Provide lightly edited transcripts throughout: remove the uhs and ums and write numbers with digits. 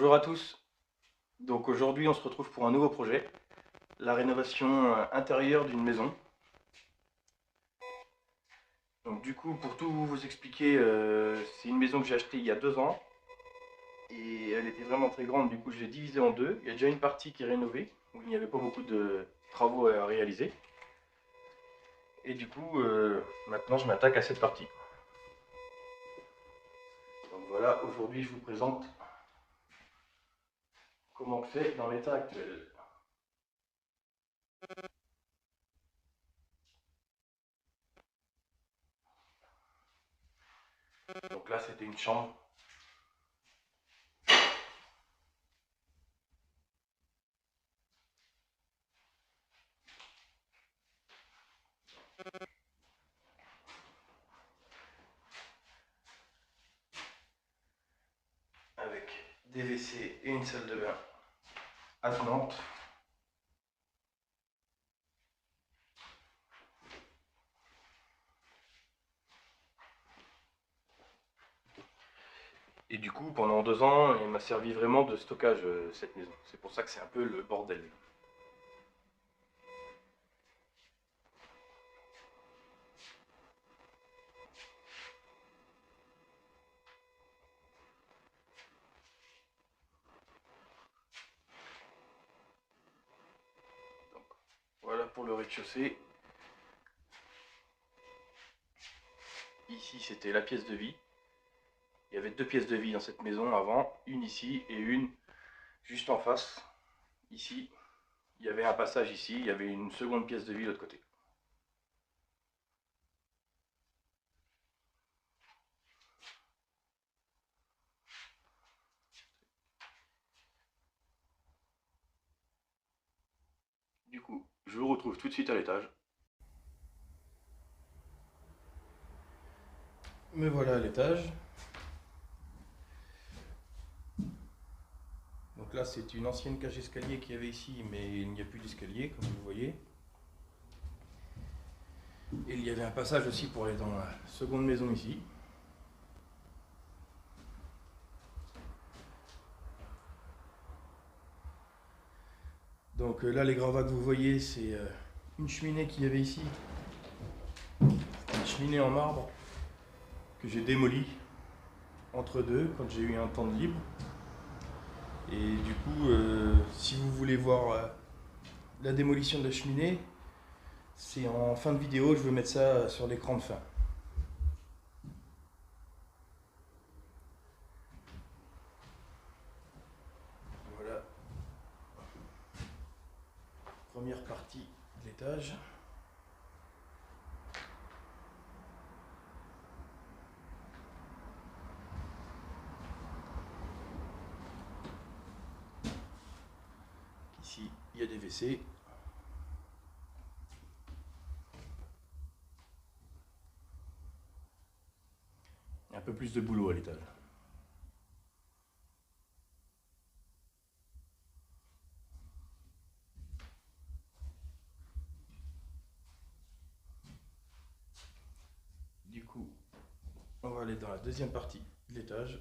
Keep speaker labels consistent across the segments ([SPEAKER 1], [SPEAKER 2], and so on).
[SPEAKER 1] Bonjour à tous. Donc aujourd'hui on se retrouve pour un nouveau projet, la rénovation intérieure d'une maison. Donc du coup pour tout vous expliquer, c'est une maison que j'ai achetée il y a 2 ans et elle était vraiment très grande, du coup je l'ai divisée en deux. Il y a déjà une partie qui est rénovée, où il n'y avait pas beaucoup de travaux à réaliser. Et du coup maintenant je m'attaque à cette partie. Donc voilà, aujourd'hui je vous présente comment c'est dans l'état actuel. Donc là c'était une chambre. Avec des WC et une salle de bain attenante. Et du coup, pendant 2 ans, elle m'a servi vraiment de stockage, cette maison. C'est pour ça que c'est un peu le bordel. Donc, voilà pour le rez-de-chaussée. Ici, c'était la pièce de vie. Il y avait 2 pièces de vie dans cette maison avant, une ici et une juste en face. Ici, il y avait un passage ici, il y avait une seconde pièce de vie de l'autre côté. Du coup, je vous retrouve tout de suite à l'étage. Me voilà à l'étage. Donc là, c'est une ancienne cage escalier qu'il y avait ici, mais il n'y a plus d'escalier, comme vous le voyez. Et il y avait un passage aussi pour aller dans la seconde maison ici. Donc là, les gravats que vous voyez, c'est une cheminée qu'il y avait ici. Une cheminée en marbre que j'ai démolie entre deux quand j'ai eu un temps de libre. Et du coup, si vous voulez voir la démolition de la cheminée, c'est en fin de vidéo, je vais mettre ça sur l'écran de fin. Voilà, première partie de l'étage. Ici, il y a des WC. Un peu plus de boulot à l'étage. Du coup, on va aller dans la deuxième partie de l'étage.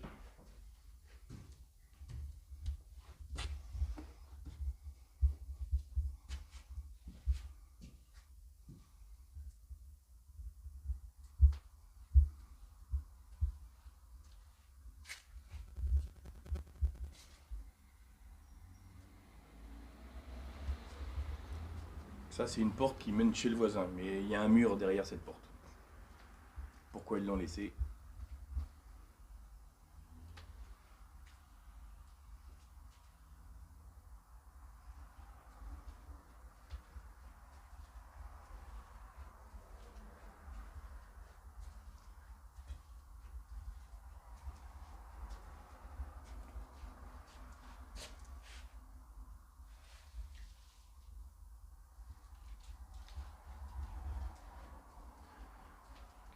[SPEAKER 1] Ça, c'est une porte qui mène chez le voisin, mais il y a un mur derrière cette porte. Pourquoi ils l'ont laissé?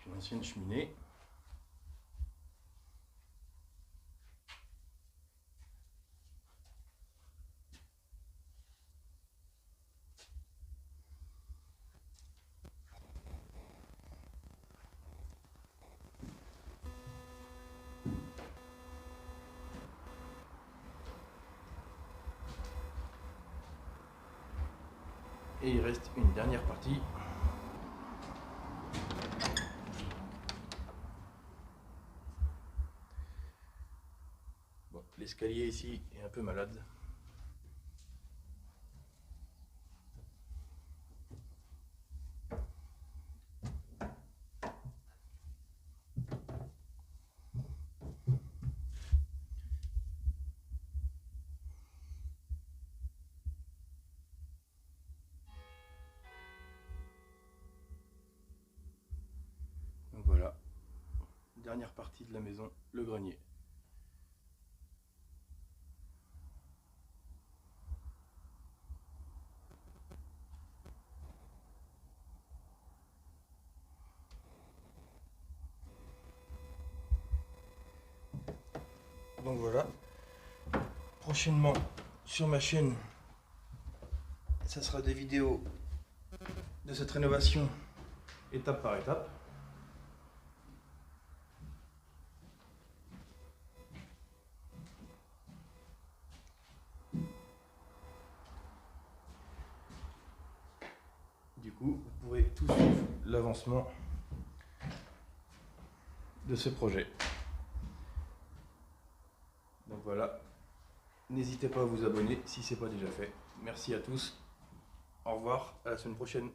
[SPEAKER 1] Une ancienne cheminée. Et il reste une dernière partie. Bon, l'escalier ici est un peu malade. Donc voilà, dernière partie de la maison, le grenier. Donc voilà, prochainement sur ma chaîne, ça sera des vidéos de cette rénovation étape par étape. Du coup, vous pourrez tout suivre l'avancement de ce projet. Donc voilà, n'hésitez pas à vous abonner si ce n'est pas déjà fait. Merci à tous, au revoir, à la semaine prochaine.